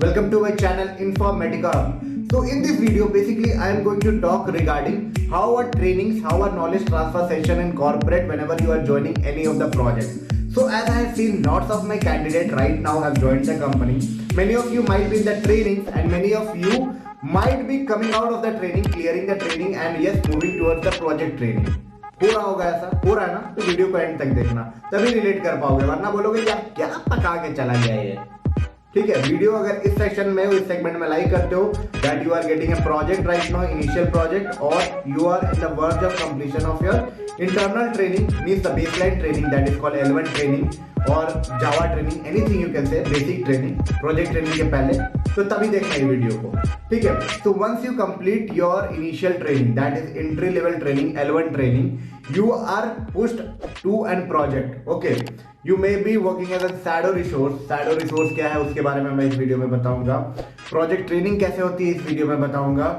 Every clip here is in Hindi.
Welcome to my channel Informatica. So in this video, basically I am going to talk regarding how our trainings, how our knowledge transfer session in corporate whenever you are joining any of the projects. So as I have seen lots of my candidates right now have joined the company. Many of you might be in the trainings and many of you might be coming out of the training, clearing the training and yes, moving towards the project training. हो रहा होगा ऐसा, हो रहा है ना? तो वीडियो को एंड तक देखना, तभी रिलेट कर पाओगे, वरना बोलोगे यार क्या पका के चला गया ये। ठीक है, वीडियो अगर इस सेक्शन में इस सेगमेंट में लाइक करते हो that you are getting a project right now, initial project, और you are in the verge of completion of your internal training, means the baseline training that is called L1 training और Java training, anything you can say, basic training, project training के पहले, तो तभी देखना ये वीडियो को। ठीक है, so once you complete your initial training that is entry level training, L1 training, you are pushed to an project. Okay, you may be working as a shadow resource. shadow resource क्या है उसके बारे में मैं इस वीडियो में बताऊंगा। प्रोजेक्ट ट्रेनिंग कैसे होती है इस वीडियो में बताऊंगा।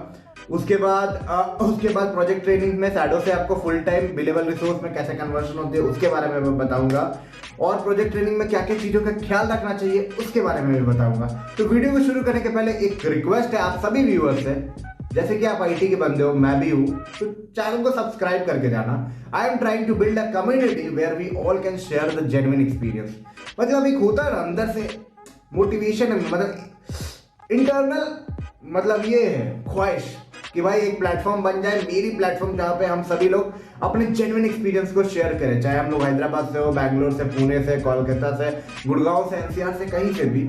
उसके बाद प्रोजेक्ट ट्रेनिंग में शैडो से आपको फुल टाइम बिलेबल रिसोर्स में कैसे कन्वर्शन होते हैं उसके बारे में मैं बताऊंगा, और प्रोजेक्ट ट्रेनिंग में क्या क्या चीजों का ख्याल रखना चाहिए उसके बारे में भी बताऊंगा। तो वीडियो को शुरू करने के पहले एक रिक्वेस्ट है आप सभी व्यूअर्स से, जैसे कि आप आईटी के बंदे हो, मैं भी हूं, तो चैनल को सब्सक्राइब करके जाना। I am trying to build a community where we all can share the genuine experience. मतलब एक होता है ना अंदर से मोटिवेशन, मतलब इंटरनल, मतलब ये है ख्वाहिश कि भाई एक प्लेटफॉर्म बन जाए, मेरी प्लेटफॉर्म, जहाँ पे हम सभी लोग अपने जेन्युइन एक्सपीरियंस को शेयर करें, चाहे हम लोग हैदराबाद से हो, बैंगलोर से, पुणे से, कोलकाता से, गुड़गांव से, एनसीआर से, कहीं से भी,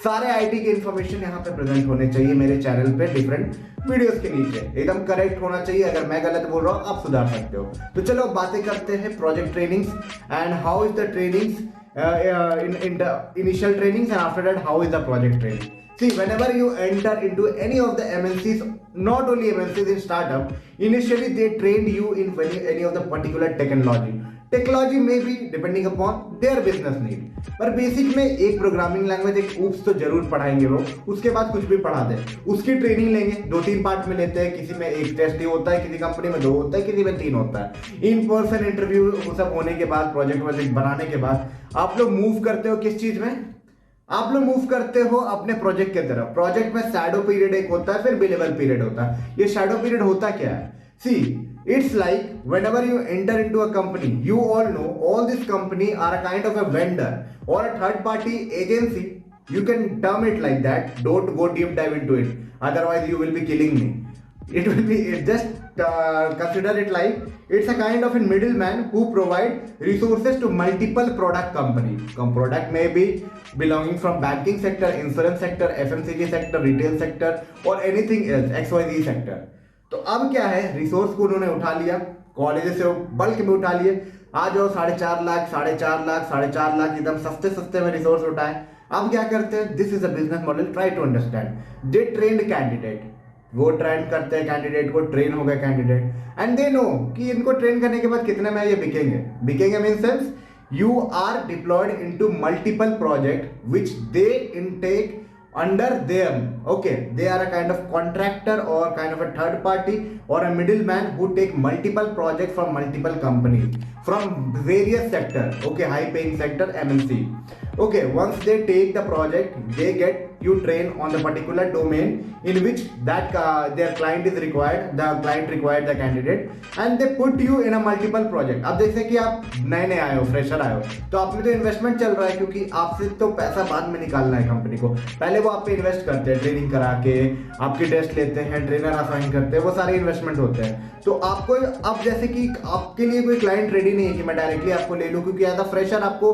सारे आईटी के इन्फॉर्मेशन यहाँ पे प्रेजेंट होने चाहिए मेरे चैनल पे, डिफरेंट वीडियोस के नीचे एकदम करेक्ट होना चाहिए। अगर मैं गलत बोल रहा हूँ आप सुधार सकते हो। तो चलो बातें करते हैं project trainings and how is the trainings in the initial trainings, and after that how is the project training. See, whenever you enter into any of the MNCs, not only MNCs, in startup, initially they trained you in any of the particular technology may be depending upon their business need, पर बेसिक में एक प्रोग्रामिंग लैंग्वेज, एक ऊप्स तो जरूर पढ़ाएंगे वो, उसके बाद कुछ भी पढ़ा दे, उसकी ट्रेनिंग लेंगे। 2-3 पार्ट में लेते हैं, किसी में एक टेस्ट ही होता है, किसी कंपनी में 2 होता है, किसी में 3 होता है। इन पर्सन इंटरव्यू वो सब होने के बाद, प्रोजेक्ट बनाने के बाद आप लोग मूव करते हो किस चीज में? आप लोग मूव करते हो अपने प्रोजेक्ट के तरफ। प्रोजेक्ट में शैडो पीरियड एक होता है, फिर बिलेबल पीरियड होता है। ये शैडो पीरियड होता क्या है? सी, it's like whenever you enter into a company, you all know all this company are a kind of a vendor or a third party agency. You can term it like that. Don't go deep dive into it, otherwise you will be killing me. It just consider it like it's a kind of a middleman who provide resources to multiple product companies. Product may be belonging from banking sector, insurance sector, FMCG sector, retail sector, or anything else, XYZ sector. तो अब क्या है, रिसोर्स को उन्होंने उठा लिया, कॉलेज से बल्क में उठा लिए, आ जाओ 4.5 लाख, 4.5 लाख एकदम सस्ते में रिसोर्स उठाए। अब क्या करते हैं? This is a business model, try to understand. They trained candidate, वो ट्रेंड करते हैं कैंडिडेट को, ट्रेन हो गए कैंडिडेट, एंड दे नो कि इनको ट्रेन करने के बाद कितने में ये बिकेंगे mean sense you are deployed into multiple project which they intake under them. Okay, they are a kind of contractor or kind of a third party or a middleman who take multiple projects from multiple companies from various sectors. Okay, high paying sector, MNC. Okay, once they take the project, they get you train on the particular domain in which that their client is required, the client required the candidate, and they put you in a multiple project. अब जैसे कि आप नए आए हो, फ्रेशर आए हो, तो आप में तो इन्वेस्टमेंट चल रहा है, क्योंकि आपसे तो पैसा बाद में निकालना है कंपनी को, पहले वो आप पे इन्वेस्ट करते हैं, ट्रेनिंग करा के आपकी टेस्ट लेते हैं, ट्रेनर असाइन करते हैं, वो सारे इन्वेस्टमेंट होते हैं। तो आपको अब जैसे कि आपके लिए कोई क्लाइंट रेडी नहीं है कि मैं डायरेक्टली आपको ले लूं, क्योंकि एज अ फ्रेशर आपको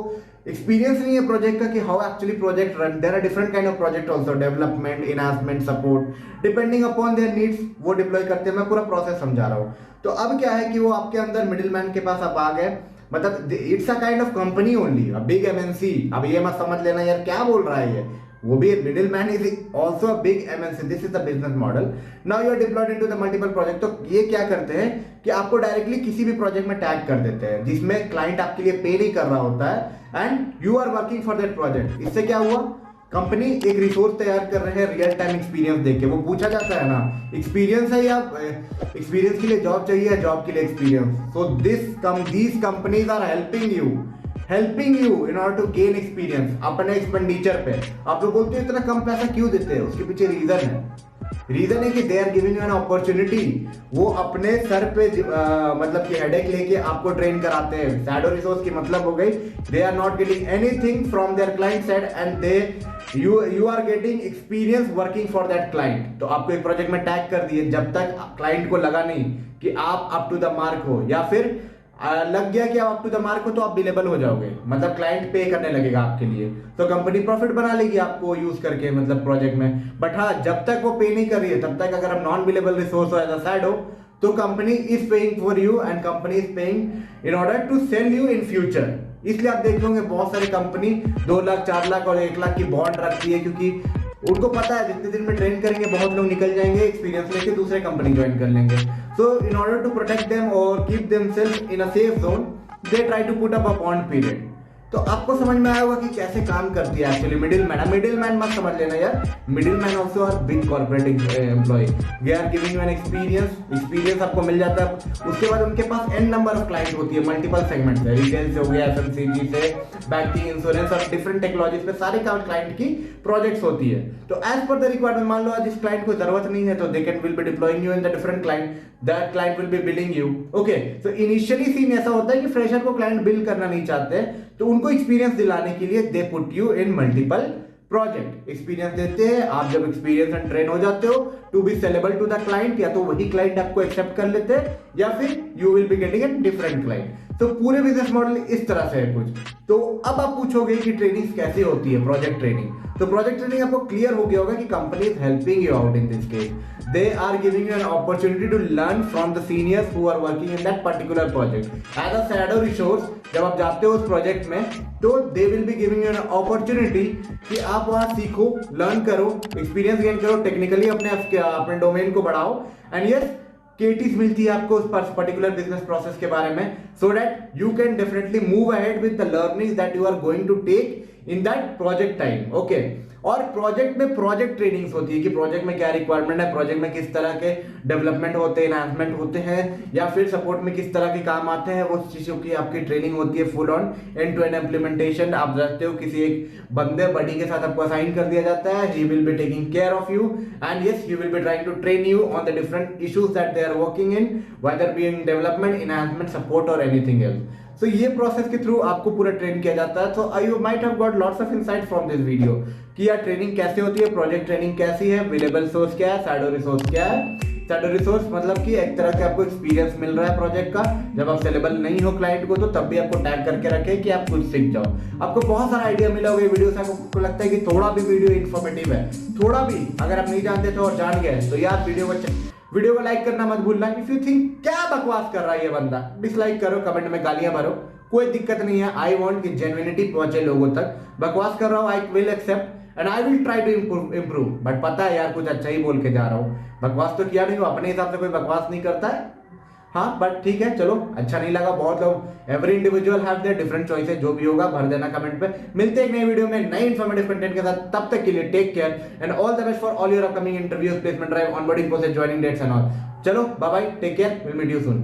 एक्सपीरियंस नहीं है प्रोजेक्ट का कि how actually project run. There are different kind of project also, development, enhancement, support, depending upon their needs वो डिप्लॉय करते हैं। मैं पूरा प्रोसेस समझा रहा हूँ। तो अब क्या है कि वो आपके अंदर मिडिलमैन के पास आप आ गए, मतलब it's a kind of company only, a big MNC। अब ये मत समझ लेना यार क्या बोल रहा है ये, वो भी middleman is also a big MNC। This is the business model. Now you are deployed into the multiple project. तो ये क्या करते हैं कि आपको डायरेक्टली किसी भी प्रोजेक्ट में टैग कर देते हैं जिसमें क्लाइंट आपके लिए पे नहीं कर रहा होता है, and you are working for that project. इससे क्या हुआ, कंपनी एक रिसोर्स तैयार कर रहे हैं रियल टाइम एक्सपीरियंस देके। वो पूछा जाता है ना, एक्सपीरियंस है या एक्सपीरियंस के लिए जॉब चाहिए या जॉब के लिए experience? So these companies are helping you helping you in order to gain experience अपने एक्सपेंडिचर पे। आप लोग बोलते हो इतना कम पैसा क्यों देते हैं, उसके पीछे रीजन है। रीजन है कि they are giving you an opportunity. वो अपने सर पे मतलब कि हेडेक लेके आपको ट्रेन कराते हैं। शैडो रिसोर्स की मतलब हो गई they are not getting anything from their client side and they you are getting experience working for that client. तो आपको एक प्रोजेक्ट में टैग कर दिए, जब तक क्लाइंट को लगा नहीं कि आप अप टू द मार्क हो, या फिर लग गया कि आप अप टू द मार्क हो, तो आप बिलेबल हो जाओगे, मतलब क्लाइंट पे करने लगेगा आपके लिए, तो कंपनी प्रॉफिट बना लेगी आपको यूज करके, मतलब प्रोजेक्ट में। बट हाँ, जब तक वो पे नहीं कर रही है तब तक अगर आप नॉन बिलेबल रिसोर्स हो एज अ शैडो, तो company is paying for you and company is paying in order to sell you in future. इसलिए आप देख लोगे बहुत सारी कंपनी 2 लाख 4 लाख और 1 लाख की बॉन्ड रखती है, क्योंकि उनको पता है जितने दिन में ट्रेन करेंगे बहुत लोग निकल जाएंगे, एक्सपीरियंस लेके दूसरे कंपनी ज्वाइन कर लेंगे। So in order to protect them और keep themself in a safe zone, they try to put up a bond period. तो आपको समझ में आया होगा कि कैसे काम करती है actually middle man. Middle man मत समझ लेना यार, middle man also are big corporate employ. They are giving you an experience आपको मिल जाता है। उसके बाद उनके पास एन नंबर ऑफ क्लाइंट होती है, मल्टीपल सेगमेंट से, रिटेल से हो गया, एफएमसीजी से, बैंकिंग, इंश्योरेंस और डिफरेंट टेक्नोलॉजीज पे सारे क्लाइंट की प्रोजेक्ट्स होती है। तो एज पर द रिक्वायरमेंट, मान लो आज इस क्लाइंट को जरूरत नहीं है तो they can will be deploying you in the different client, that client will be billing you. Okay, so initially scene ऐसा होता है कि फ्रेशर को क्लाइंट बिल करना नहीं चाहते, तो उनको एक्सपीरियंस दिलाने के लिए they put you in multiple project. Experience देते हैं, आप जब एक्सपीरियंस एंड ट्रेन हो जाते हो to be sellable to the client, या तो वही क्लाइंट आपको एक्सेप्ट कर लेते हैं या फिर you will be getting a different client. तो पूरे बिजनेस मॉडल इस तरह से है कुछ। तो अब आप पूछोगे कि ट्रेनिंग कैसे होती है, प्रोजेक्ट ट्रेनिंग। तो प्रोजेक्ट ट्रेनिंग आपको क्लियर हो गया होगा कि company is helping you out in this case, they are giving you an opportunity to learn from the seniors who are working in that particular project as a shadow resource। जब आप जाते हो उस प्रोजेक्ट में तो they will be giving you an opportunity कि आप वहां सीखो, लर्न करो, एक्सपीरियंस गेन करो, टेक्निकली अपने डोमेन को बढ़ाओ, एंड यस केटीज मिलती है आपको उस पर्टिकुलर बिजनेस प्रोसेस के बारे में, so that you can definitely move ahead with the learnings that you are going to take in that project time. Okay, और प्रोजेक्ट में प्रोजेक्ट ट्रेनिंग्स होती है कि प्रोजेक्ट में क्या रिक्वायरमेंट है, प्रोजेक्ट में किस तरह के डेवलपमेंट होते हैं, एनहांसमेंट होते हैं, या फिर सपोर्ट में किस तरह के काम आते हैं, वो चीजों की आपकी ट्रेनिंग होती है full on end to end implementation. आप जानते हो किसी एक बंदे बडी के साथ आपको असाइन कर दिया जाता है, he will be taking care of you and yes he will be trying to train you on the different issues that they are working in, whether be in development, enhancement, support और एनीथिंग एल्स। So ये प्रोसेस के थ्रू आपको पूरा ट्रेन किया जाता है। तो you might have got lots of insight from this video कि यार ट्रेनिंग कैसे होती है, प्रोजेक्ट ट्रेनिंग कैसी है, अवेलेबल सोर्स क्या है, शैडो रिसोर्स क्या है। शैडो रिसोर्स मतलब कि एक तरह से आपको एक्सपीरियंस मिल रहा है प्रोजेक्ट का, जब आप सेलेबल नहीं हो क्लाइंट को तो तब भी आपको टैग करके रखे कि आप कुछ सीख जाओ। आपको बहुत सारा आइडिया मिला होगा वीडियो से, आपको लगता है कि थोड़ा भी वीडियो इन्फॉर्मेटिव है, थोड़ा भी अगर आप नहीं जानते तो और जान गए तो यार वीडियो को लाइक करना मत भूलना। इफ यू थिंक क्या बकवास कर रहा है ये बंदा, डिसलाइक करो, कमेंट में गालियां भरो, कोई दिक्कत नहीं है। आई वांट कि जेन्युइनिटी पहुंचे लोगों तक। बकवास कर रहा हूं, I will accept and I will try to improve, but पता है यार कुछ अच्छा ही बोल के जा रहा हूं, बकवास तो किया नहीं हूं, अपने हिसाब से कोई बकवास नहीं करता है। हाँ बट ठीक है, चलो अच्छा नहीं लगा, बहुत लोग, every individual have their different choices, जो भी होगा भर देना कमेंट पे। मिलते हैं एक नई वीडियो में नई इंफॉर्मेटिव कंटेंट के साथ, तब तक के लिए take care and all the best for all your upcoming interviews, placement drive, onboarding process, joining dates and all. चलो bye bye, take care, will meet you soon.